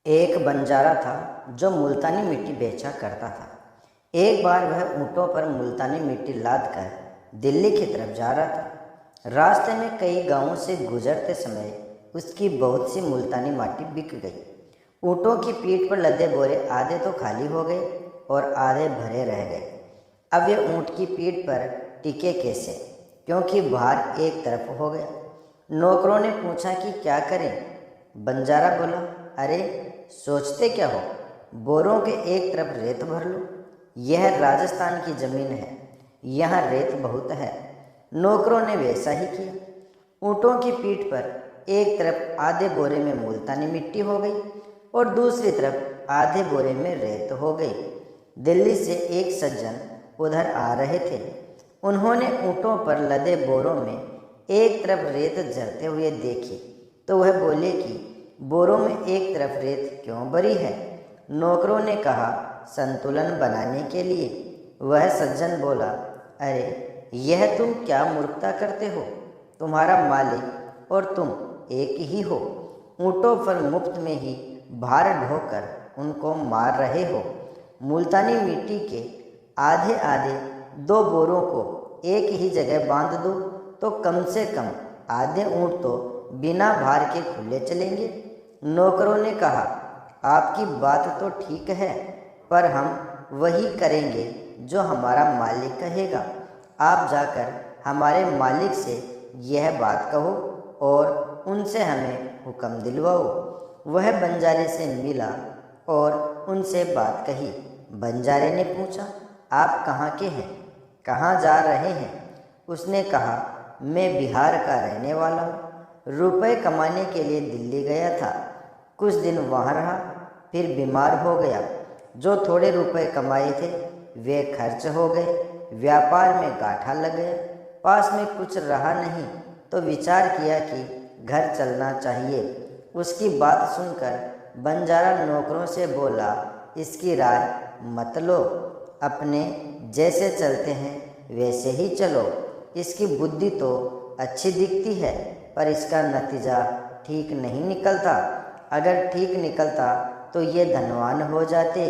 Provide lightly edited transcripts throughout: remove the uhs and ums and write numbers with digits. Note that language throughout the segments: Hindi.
एक बंजारा था जो मुल्तानी मिट्टी बेचा करता था। एक बार वह ऊँटों पर मुल्तानी मिट्टी लाद कर दिल्ली की तरफ जा रहा था। रास्ते में कई गांवों से गुजरते समय उसकी बहुत सी मुल्तानी मिट्टी बिक गई। ऊँटों की पीठ पर लदे बोरे आधे तो खाली हो गए और आधे भरे रह गए। अब ये ऊँट की पीठ पर टिके कैसे, क्योंकि भार एक तरफ हो गया। नौकरों ने पूछा कि क्या करें। बंजारा बोला, अरे सोचते क्या हो, बोरों के एक तरफ रेत भर लो। यह राजस्थान की ज़मीन है, यहाँ रेत बहुत है। नौकरों ने वैसा ही किया। ऊँटों की पीठ पर एक तरफ आधे बोरे में मुल्तानी मिट्टी हो गई और दूसरी तरफ आधे बोरे में रेत हो गई। दिल्ली से एक सज्जन उधर आ रहे थे। उन्होंने ऊँटों पर लदे बोरों में एक तरफ रेत झरते हुए देखी तो वह बोले कि बोरों में एक तरफ रेत क्यों भरी है। नौकरों ने कहा, संतुलन बनाने के लिए। वह सज्जन बोला, अरे यह तुम क्या मूर्खता करते हो, तुम्हारा मालिक और तुम एक ही हो। ऊँटों पर मुफ्त में ही भार ढोकर उनको मार रहे हो। मुल्तानी मिट्टी के आधे आधे दो बोरों को एक ही जगह बांध दो तो कम से कम आधे ऊँट तो बिना भार के खुले चलेंगे। नौकरों ने कहा, आपकी बात तो ठीक है, पर हम वही करेंगे जो हमारा मालिक कहेगा। आप जाकर हमारे मालिक से यह बात कहो और उनसे हमें हुक्म दिलवाओ। वह बंजारे से मिला और उनसे बात कही। बंजारे ने पूछा, आप कहाँ के हैं, कहाँ जा रहे हैं? उसने कहा, मैं बिहार का रहने वाला हूँ, रुपए कमाने के लिए दिल्ली गया था। कुछ दिन वहाँ रहा, फिर बीमार हो गया। जो थोड़े रुपए कमाए थे वे खर्च हो गए, व्यापार में गाठा लग गया। पास में कुछ रहा नहीं तो विचार किया कि घर चलना चाहिए। उसकी बात सुनकर बंजारा नौकरों से बोला, इसकी राय मत लो, अपने जैसे चलते हैं वैसे ही चलो। इसकी बुद्धि तो अच्छी दिखती है, पर इसका नतीजा ठीक नहीं निकलता। अगर ठीक निकलता तो ये धनवान हो जाते।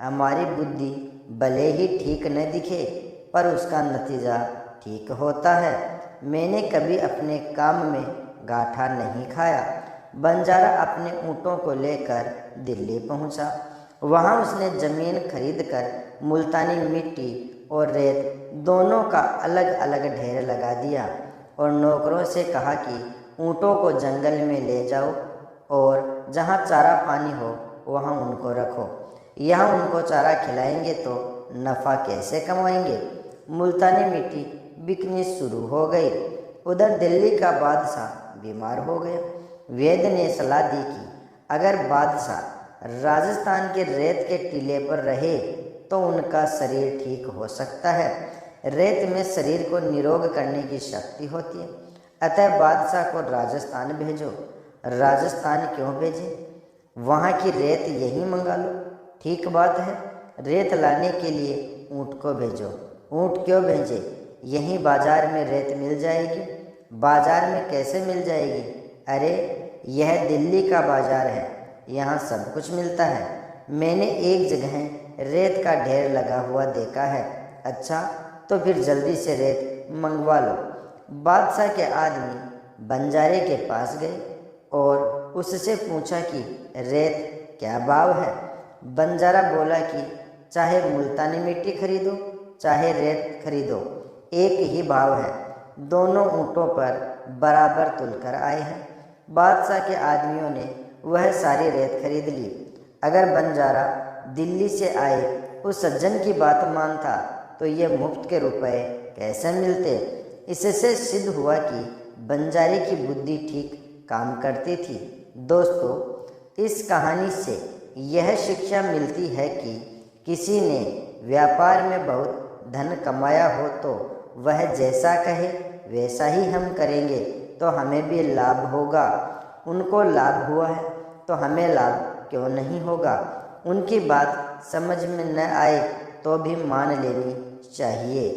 हमारी बुद्धि भले ही ठीक न दिखे, पर उसका नतीजा ठीक होता है। मैंने कभी अपने काम में गाठा नहीं खाया। बंजारा अपने ऊँटों को लेकर दिल्ली पहुँचा। वहाँ उसने ज़मीन खरीद कर मुल्तानी मिट्टी और रेत दोनों का अलग अलग ढेर लगा दिया और नौकरों से कहा कि ऊँटों को जंगल में ले जाओ और जहाँ चारा पानी हो वहाँ उनको रखो। यहाँ उनको चारा खिलाएंगे तो नफ़ा कैसे कमाएंगे। मुल्तानी मिट्टी बिकनी शुरू हो गई। उधर दिल्ली का बादशाह बीमार हो गया। वैद्य ने सलाह दी कि अगर बादशाह राजस्थान के रेत के टीले पर रहे तो उनका शरीर ठीक हो सकता है। रेत में शरीर को निरोग करने की शक्ति होती है। अतः बादशाह को राजस्थान भेजो। राजस्थान क्यों भेजे, वहाँ की रेत यहीं मंगा लो। ठीक बात है, रेत लाने के लिए ऊँट को भेजो। ऊँट क्यों भेजे, यहीं बाजार में रेत मिल जाएगी। बाजार में कैसे मिल जाएगी? अरे यह दिल्ली का बाजार है, यहाँ सब कुछ मिलता है। मैंने एक जगह रेत का ढेर लगा हुआ देखा है। अच्छा, तो फिर जल्दी से रेत मंगवा लो। बादशाह के आदमी बंजारे के पास गए और उससे पूछा कि रेत क्या भाव है। बंजारा बोला कि चाहे मुल्तानी मिट्टी खरीदो चाहे रेत खरीदो, एक ही भाव है। दोनों ऊँटों पर बराबर तुलकर आए हैं। बादशाह के आदमियों ने वह सारी रेत खरीद ली। अगर बंजारा दिल्ली से आए उस सज्जन की बात मानता तो ये मुफ्त के रुपए कैसे मिलते। इससे सिद्ध हुआ कि बंजारे की बुद्धि ठीक काम करती थी। दोस्तों, इस कहानी से यह शिक्षा मिलती है कि किसी ने व्यापार में बहुत धन कमाया हो तो वह जैसा कहे वैसा ही हम करेंगे तो हमें भी लाभ होगा। उनको लाभ हुआ है तो हमें लाभ क्यों नहीं होगा। उनकी बात समझ में न आए तो भी मान लेनी चाहिए।